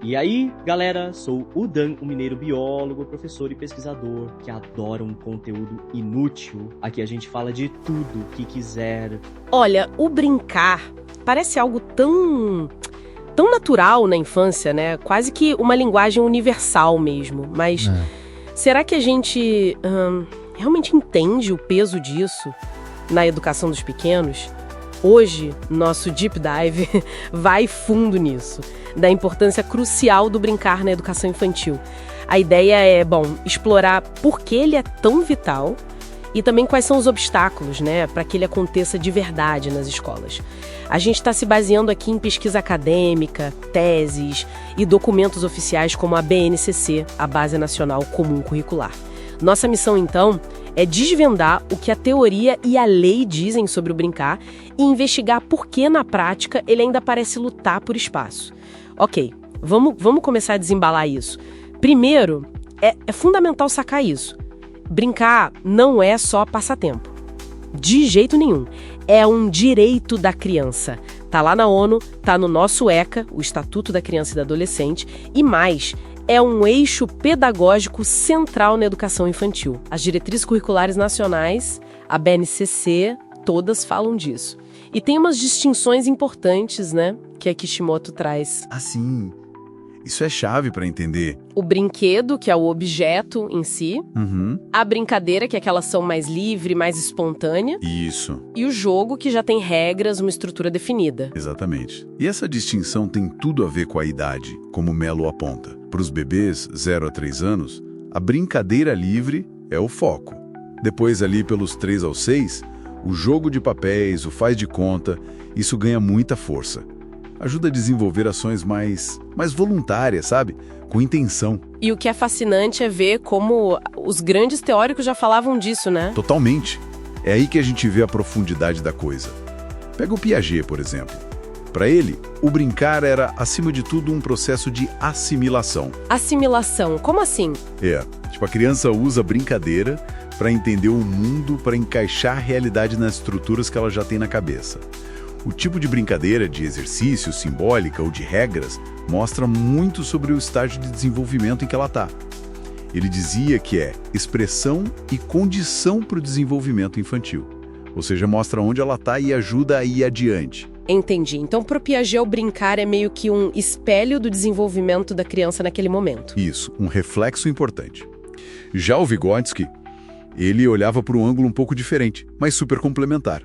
E aí, galera, sou o Dan, um mineiro biólogo, professor e pesquisador que adora um conteúdo inútil. Aqui a gente fala de tudo que quiser. Olha, o brincar parece algo tão natural na infância, né? Quase que uma linguagem universal mesmo. Mas será que a gente realmente entende o peso disso na educação dos pequenos? Hoje, nosso Deep Dive vai fundo nisso, da importância crucial do brincar na educação infantil. A ideia é, explorar por que ele é tão vital e também quais são os obstáculos, né, para que ele aconteça de verdade nas escolas. A gente está se baseando aqui em pesquisa acadêmica, teses e documentos oficiais como a BNCC, a Base Nacional Comum Curricular. Nossa missão, então, é desvendar o que a teoria e a lei dizem sobre o brincar e investigar por que, na prática, ele ainda parece lutar por espaço. Ok, vamos começar a desembalar isso. Primeiro, é fundamental sacar isso. Brincar não é só passatempo. De jeito nenhum. É um direito da criança. Tá lá na ONU, tá no nosso ECA, o Estatuto da Criança e do Adolescente, e mais, é um eixo pedagógico central na educação infantil. As diretrizes curriculares nacionais, a BNCC, todas falam disso. E tem umas distinções importantes, né, que a Kishimoto traz. Ah, sim. Isso é chave para entender. O brinquedo, que é o objeto em si. A brincadeira, que é aquela ação mais livre, mais espontânea. Isso. E o jogo, que já tem regras, uma estrutura definida. Exatamente. E essa distinção tem tudo a ver com a idade, como Mello aponta. Para os bebês 0 a 3 anos, a brincadeira livre é o foco. Depois, ali pelos 3 aos 6, o jogo de papéis, o faz de conta, isso ganha muita força. Ajuda a desenvolver ações mais voluntárias, sabe? Com intenção. E o que é fascinante é ver como os grandes teóricos já falavam disso, né? Totalmente. É aí que a gente vê a profundidade da coisa. Pega o Piaget, por exemplo. Para ele, o brincar era, acima de tudo, um processo de assimilação. Assimilação? Como assim? A criança usa a brincadeira para entender o mundo, para encaixar a realidade nas estruturas que ela já tem na cabeça. O tipo de brincadeira, de exercício, simbólica ou de regras, mostra muito sobre o estágio de desenvolvimento em que ela está. Ele dizia que é expressão e condição para o desenvolvimento infantil. Ou seja, mostra onde ela está e ajuda a ir adiante. Entendi. Então, para o Piaget, o brincar é meio que um espelho do desenvolvimento da criança naquele momento. Isso, um reflexo importante. Já o Vygotsky, ele olhava para um ângulo um pouco diferente, mas super complementar.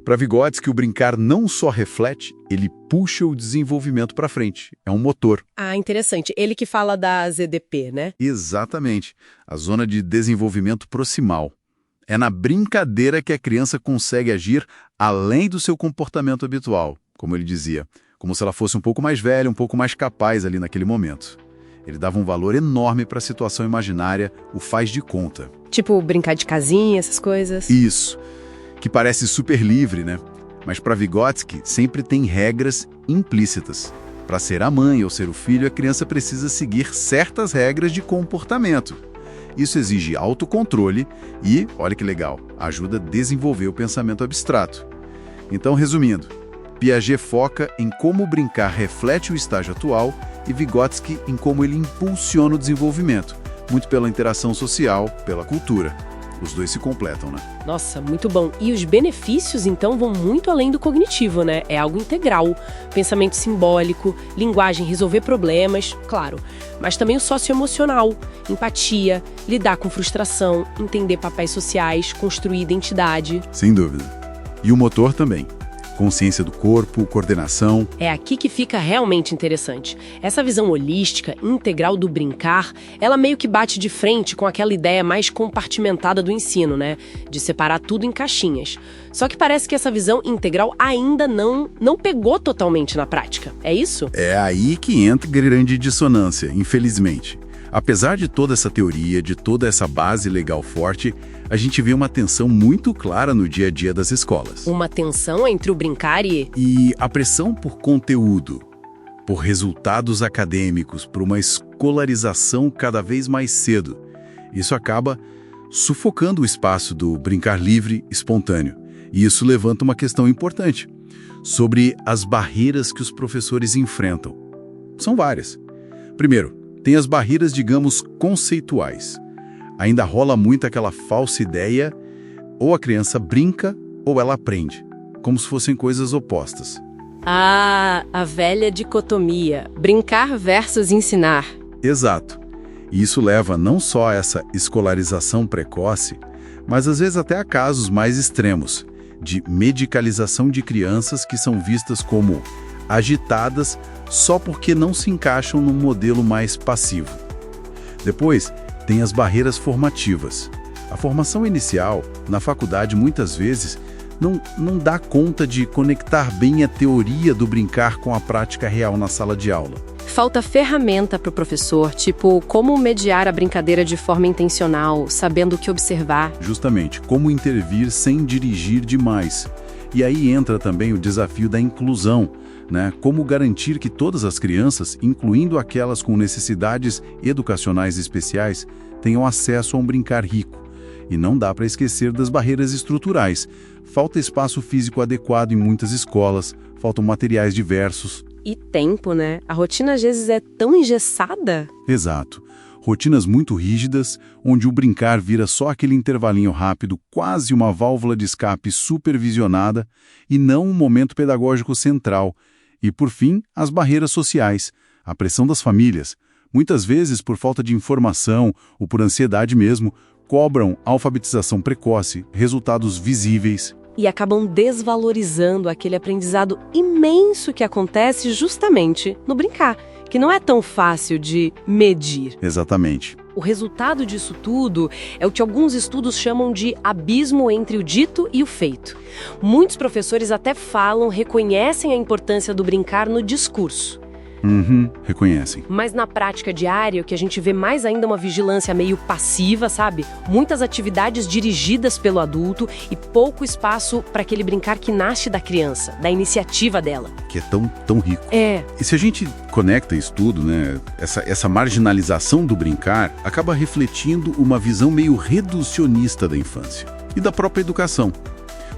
Para Vygotsky, o brincar não só reflete, ele puxa o desenvolvimento para frente. É um motor. Ah, interessante. Ele que fala da ZDP, né? Exatamente. A zona de desenvolvimento proximal. É na brincadeira que a criança consegue agir além do seu comportamento habitual, como ele dizia. Como se ela fosse um pouco mais velha, um pouco mais capaz ali naquele momento. Ele dava um valor enorme para a situação imaginária, o faz de conta. Tipo brincar de casinha, essas coisas? Isso. Que parece super livre, né? Mas para Vygotsky sempre tem regras implícitas. Para ser a mãe ou ser o filho, a criança precisa seguir certas regras de comportamento. Isso exige autocontrole e, olha que legal, ajuda a desenvolver o pensamento abstrato. Então, resumindo, Piaget foca em como o brincar reflete o estágio atual e Vygotsky em como ele impulsiona o desenvolvimento, muito pela interação social, pela cultura. Os dois se completam, né? Nossa, muito bom. E os benefícios, então, vão muito além do cognitivo, né? É algo integral. Pensamento simbólico, linguagem, resolver problemas, claro. Mas também o socioemocional, empatia, lidar com frustração, entender papéis sociais, construir identidade. Sem dúvida. E o motor também. Consciência do corpo, coordenação. É aqui que fica realmente interessante. Essa visão holística, integral do brincar, ela meio que bate de frente com aquela ideia mais compartimentada do ensino, né? De separar tudo em caixinhas. Só que parece que essa visão integral ainda não pegou totalmente na prática. É isso? É aí que entra grande dissonância, infelizmente. Apesar de toda essa teoria, de toda essa base legal forte, a gente vê uma tensão muito clara no dia a dia das escolas. Uma tensão entre o brincar e... E a pressão por conteúdo, por resultados acadêmicos, por uma escolarização cada vez mais cedo. Isso acaba sufocando o espaço do brincar livre, espontâneo. E isso levanta uma questão importante sobre as barreiras que os professores enfrentam. São várias. Primeiro, tem as barreiras, digamos, conceituais. Ainda rola muito aquela falsa ideia, ou a criança brinca ou ela aprende, como se fossem coisas opostas. Ah, a velha dicotomia, brincar versus ensinar. Exato. E isso leva não só a essa escolarização precoce, mas às vezes até a casos mais extremos, de medicalização de crianças que são vistas como agitadas só porque não se encaixam num modelo mais passivo. Depois, tem as barreiras formativas. A formação inicial, na faculdade, muitas vezes, não dá conta de conectar bem a teoria do brincar com a prática real na sala de aula. Falta ferramenta para o professor, tipo como mediar a brincadeira de forma intencional, sabendo o que observar. Justamente, como intervir sem dirigir demais. E aí entra também o desafio da inclusão, né? Como garantir que todas as crianças, incluindo aquelas com necessidades educacionais especiais, tenham acesso a um brincar rico. E não dá para esquecer das barreiras estruturais. Falta espaço físico adequado em muitas escolas, faltam materiais diversos. E tempo, né? A rotina às vezes é tão engessada. Exato. Rotinas muito rígidas, onde o brincar vira só aquele intervalinho rápido, quase uma válvula de escape supervisionada, e não um momento pedagógico central. E, por fim, as barreiras sociais, a pressão das famílias. Muitas vezes, por falta de informação ou por ansiedade mesmo, cobram alfabetização precoce, resultados visíveis. E acabam desvalorizando aquele aprendizado imenso que acontece justamente no brincar, que não é tão fácil de medir. Exatamente. O resultado disso tudo é o que alguns estudos chamam de abismo entre o dito e o feito. Muitos professores até reconhecem a importância do brincar no discurso. Reconhecem. Mas na prática diária, o que a gente vê mais ainda é uma vigilância meio passiva, sabe? Muitas atividades dirigidas pelo adulto e pouco espaço para aquele brincar que nasce da criança, da iniciativa dela. Que é tão rico. É. E se a gente conecta isso tudo, né, essa marginalização do brincar acaba refletindo uma visão meio reducionista da infância e da própria educação.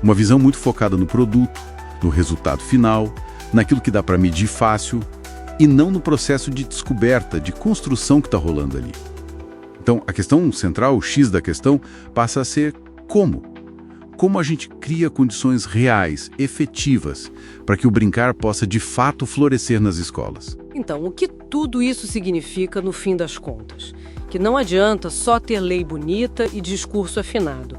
Uma visão muito focada no produto, no resultado final, naquilo que dá para medir fácil, e não no processo de descoberta, de construção que está rolando ali. Então, a questão central, o X da questão, passa a ser como? Como a gente cria condições reais, efetivas, para que o brincar possa de fato florescer nas escolas? Então, o que tudo isso significa no fim das contas? Que não adianta só ter lei bonita e discurso afinado.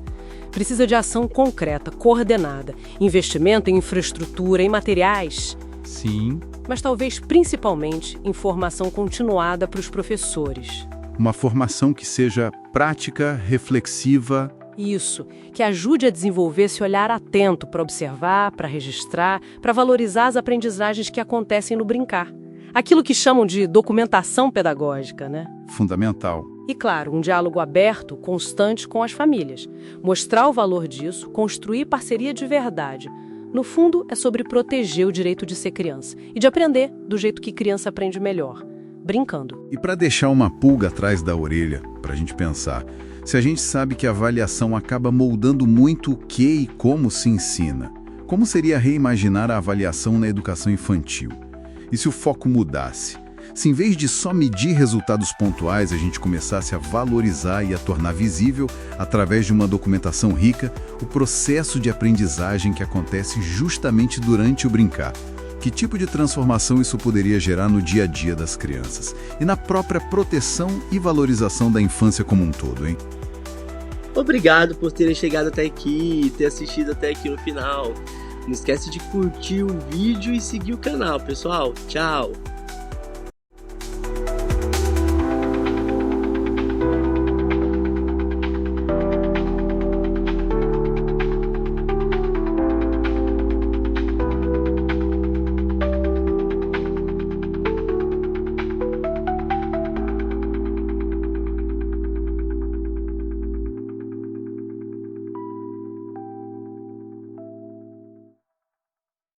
Precisa de ação concreta, coordenada, investimento em infraestrutura, em materiais. Sim. Mas talvez principalmente em formação continuada para os professores. Uma formação que seja prática, reflexiva. Isso, que ajude a desenvolver esse olhar atento para observar, para registrar, para valorizar as aprendizagens que acontecem no brincar. Aquilo que chamam de documentação pedagógica, né? Fundamental. E claro, um diálogo aberto, constante com as famílias. Mostrar o valor disso, construir parceria de verdade. No fundo, é sobre proteger o direito de ser criança e de aprender do jeito que criança aprende melhor, brincando. E para deixar uma pulga atrás da orelha, para a gente pensar, se a gente sabe que a avaliação acaba moldando muito o que e como se ensina, como seria reimaginar a avaliação na educação infantil? E se o foco mudasse? Se em vez de só medir resultados pontuais, a gente começasse a valorizar e a tornar visível, através de uma documentação rica, o processo de aprendizagem que acontece justamente durante o brincar. Que tipo de transformação isso poderia gerar no dia a dia das crianças? E na própria proteção e valorização da infância como um todo, hein? Obrigado por terem chegado até aqui, ter assistido até aqui no final. Não esquece de curtir o vídeo e seguir o canal, pessoal. Tchau!